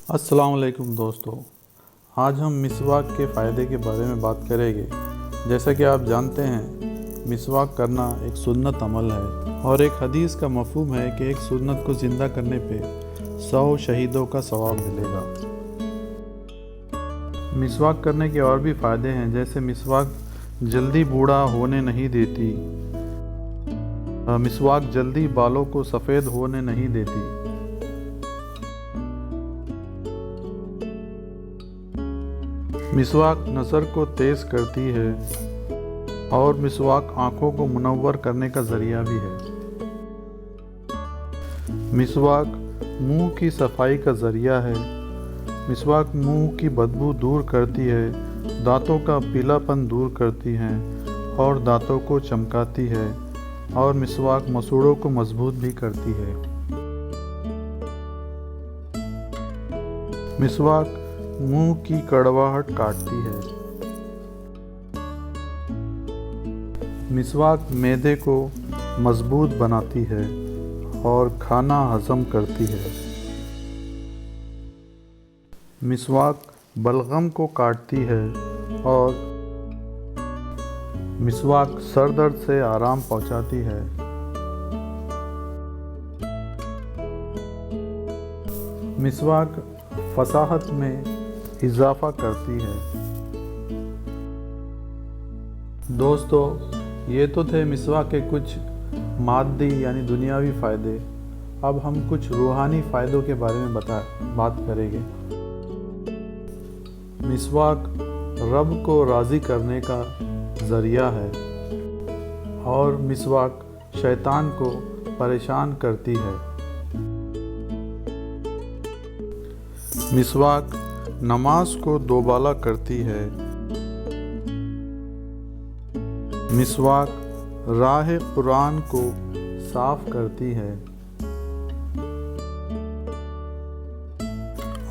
السلام علیکم دوستو، آج ہم مسواک کے فائدے کے بارے میں بات کریں گے۔ جیسا کہ آپ جانتے ہیں، مسواک کرنا ایک سنت عمل ہے اور ایک حدیث کا مفہوم ہے کہ ایک سنت کو زندہ کرنے پہ 100 شہیدوں کا ثواب ملے گا۔ مسواک کرنے کے اور بھی فائدے ہیں، جیسے مسواک جلدی بوڑھا ہونے نہیں دیتی، مسواک جلدی بالوں کو سفید ہونے نہیں دیتی، مسواک نظر کو تیز کرتی ہے اور مسواک آنکھوں کو منور کرنے کا ذریعہ بھی ہے۔ مسواک منہ کی صفائی کا ذریعہ ہے۔ مسواک منہ کی بدبو دور کرتی ہے، دانتوں کا پیلا پن دور کرتی ہے اور دانتوں کو چمکاتی ہے، اور مسواک مسوڑوں کو مضبوط بھی کرتی ہے۔ مسواک منہ کی کڑواہٹ کاٹتی ہے۔ مسواک معدے کو مضبوط بناتی ہے اور کھانا ہضم کرتی ہے۔ مسواک بلغم کو کاٹتی ہے اور مسواک سر درد سے آرام پہنچاتی ہے۔ مسواک فصاحت میں اضافہ کرتی ہے۔ دوستو، یہ تو تھے مسواک کے کچھ مادی یعنی دنیاوی فائدے۔ اب ہم کچھ روحانی فائدوں کے بارے میں بات کریں گے۔ مسواک رب کو راضی کرنے کا ذریعہ ہے اور مسواک شیطان کو پریشان کرتی ہے۔ مسواک نماز کو دوبالا کرتی ہے۔ مسواک راہ قرآن کو صاف کرتی ہے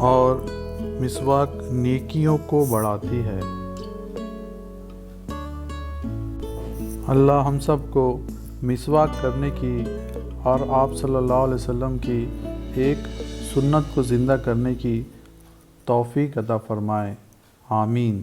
اور مسواک نیکیوں کو بڑھاتی ہے۔ اللہ ہم سب کو مسواک کرنے کی اور آپ صلی اللہ علیہ وسلم کی ایک سنت کو زندہ کرنے کی توفیق عطا فرمائے۔ آمین۔